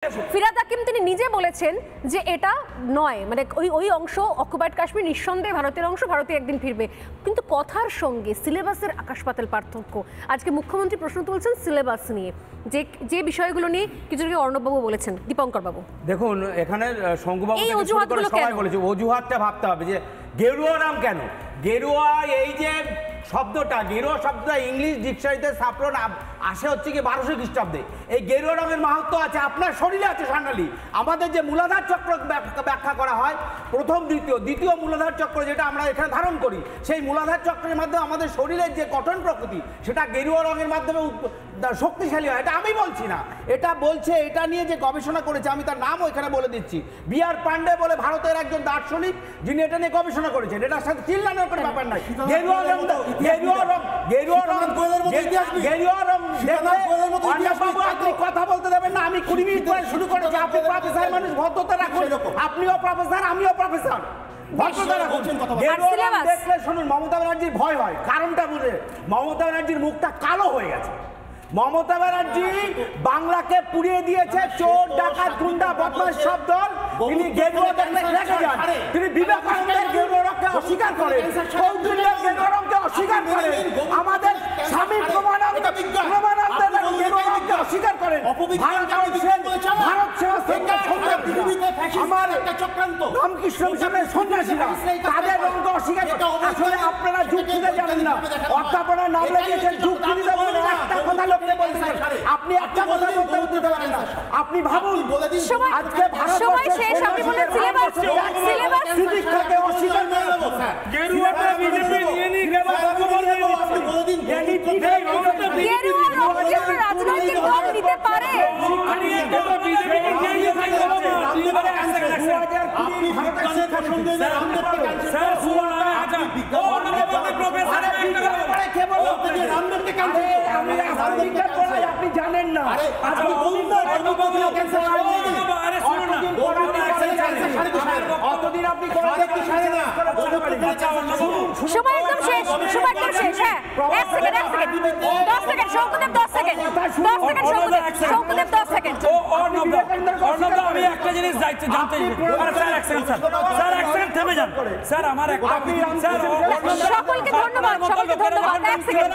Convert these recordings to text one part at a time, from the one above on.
ফিরাদ হাকিম তিনি নিজে বলেছেন যে এটা নয়, মানে ওই অংশ অকুপাইড কাশ্মীর নিঃসন্দেহে ভারতের অংশ, ভারতে একদিন ফিরবে, কিন্তু কথার সঙ্গে সিলেবাসের আকাশ পাতাল পার্থক্য। আজকে মুখ্যমন্ত্রী প্রশ্ন তুলছেন সিলেবাস নিয়ে, যে বিষয়গুলো নিয়ে কিছু অর্ণববাবু বলেছেন। দীপঙ্কর বাবু দেখুন, এখানে শঙ্কুবাবু সবাই বলেছে অজুহাতটা ভাবতে হবে যে গেরুয়া নাম কেন। গেরুয়া, এই যে শব্দটা, গেরুয়া শব্দটা ইংলিশ ডিকশনারিতে সাপ্রন আসে হচ্ছে কি 1200 খ্রিস্টাব্দে। এই গেরুয়া রঙের মাহাত্ম্য আছে, আপনার শরীরে আছে সান্নালি। আমাদের যে মূলাধার চক্র ব্যাখ্যা করা হয়, প্রথম দ্বিতীয় মূলাধার চক্র যেটা আমরা এখানে ধারণ করি, সেই মূলাধার চক্রের মাধ্যমে আমাদের শরীরের যে গঠন প্রকৃতি সেটা গেরুয়া রঙের মাধ্যমে শক্তিশালী হয়। এটা আমি বলছি না, এটা বলছে, এটা নিয়ে যে গবেষণা করেছে, আমি তার নামও এখানে বলে দিচ্ছি, বি.আর. পান্ডে বলে ভারতের একজন দার্শনিক, যিনি এটা নিয়ে গবেষণা করেছেন। এটার সাথে চিল্লানোর কোনো ব্যাপার নাই। আপনি কথা বলতে দেবেন না, আমি 20 মিনিট পরে শুরু করেছি। আপনি প্রফেসর মানুষ, ভদ্রতা রাখুন। আপনিও প্রফেসর, আমিও প্রফেসর। দেখলে শুনুন, মমতা ব্যানার্জির ভয় হয়, কারণটা বুঝে। মমতা ব্যানার্জির মুখটা কালো হয়ে গেছে। মমতা ব্যানার্জি বাংলাকে পুড়িয়ে দিয়েছে, চোর ডাকাত গুন্ডা বদমাশ সব দল। তিনি গেরুয়া দেখলে রেখে যান, তিনি বিবেকানন্দের গেরুয়া রঙকে অস্বীকার করেন, কৌটিল্যের গেরুয়া রঙকে অস্বীকার করেন, আমাদের স্বামী প্রমানন্দের গেরুয়া রঙকে অস্বীকার করেন। ভারত সেবা আমার রামকৃষ্ণ মিশনের সন্ন্যাসীরা তাদের রঙকে অস্বীকার করেন। আসলে আপনারা যুক্তিতে জানেন না, অধ্যাপনার নাম লাগিয়েছেন যুক্তি দিতে বলেন, একটা কথা লোককে বলতে পারেন, আপনি একটা কথা বলতে পারেন না। আপনি ভাবুন, আজকে ভারতবর্ষে আপনি বলেন সিলেবাস শিক্ষাকে অস্বীকার করে গেরুয়াটা বিজেপি নিয়ে নিয়ে গেল। আপনি বলে দিন গেরুয়া রঙকে রাজনৈতিক দল নিতে পারে। বিজেপি নিয়ে নিয়ে থাকবে। আপনি ভারতের শিক্ষা সংবিধানের স্যার সুবর্ণ আচ্ছা প্রফেসর কে বলতে যে রামদেবকে কাঁদে আমি রাজনীতি করাই, আপনি জানেন না। আপনি বলুন না আরে শুনুন না, অতদিন আপনি করে দেখতে ছাড়ে না। সময় একদম শেষ, সময় একদম শেষ। হ্যাঁ, 1 second 10 second Sankudeb, 10 second Sankudeb 10 second. Arnab, আমি একটা জিনিস জানতে চাই। স্যার এক সেকেন্ড, স্যার এক সেকেন্ড থেমে যান। স্যার আমার একটা সকলকে ধন্যবাদ, সকলকে ধন্যবাদ। 1 সেকেন্ড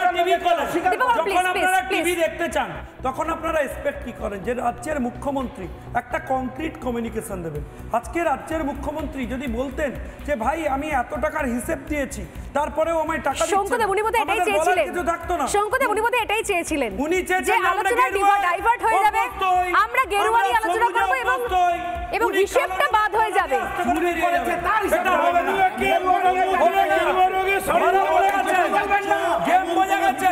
যখন আপনারা টিভি দেখতে চান তখন আপনারা এক্সপেক্ট কি করেন যে রাজ্যের মুখ্যমন্ত্রী একটা কংক্রিট কমিউনিকেশন দেবেন। আজকে রাজ্যের মুখ্যমন্ত্রী যদি বলতেন যে ভাই আমি এত টাকার হিসেব দিয়েছি, তারপরেও আমায় টাকা দিচ্ছেন, শঙ্কুদেব উনি বোধহয় এটাই চেয়েছিলেন। কিছু থাকতো না। শঙ্কুদেব উনি বোধহয় এটাই চেয়েছিলেন, উনি চেয়েছেন যে আলোচনা ডাইভার্ট হয়ে যাবে, আমরা গেরুয়া নিয়ে আলোচনা করব এবং হিসেবটা বাদ হয়ে যাবে। সেটা হবে না। গেম বোঝা গেছে।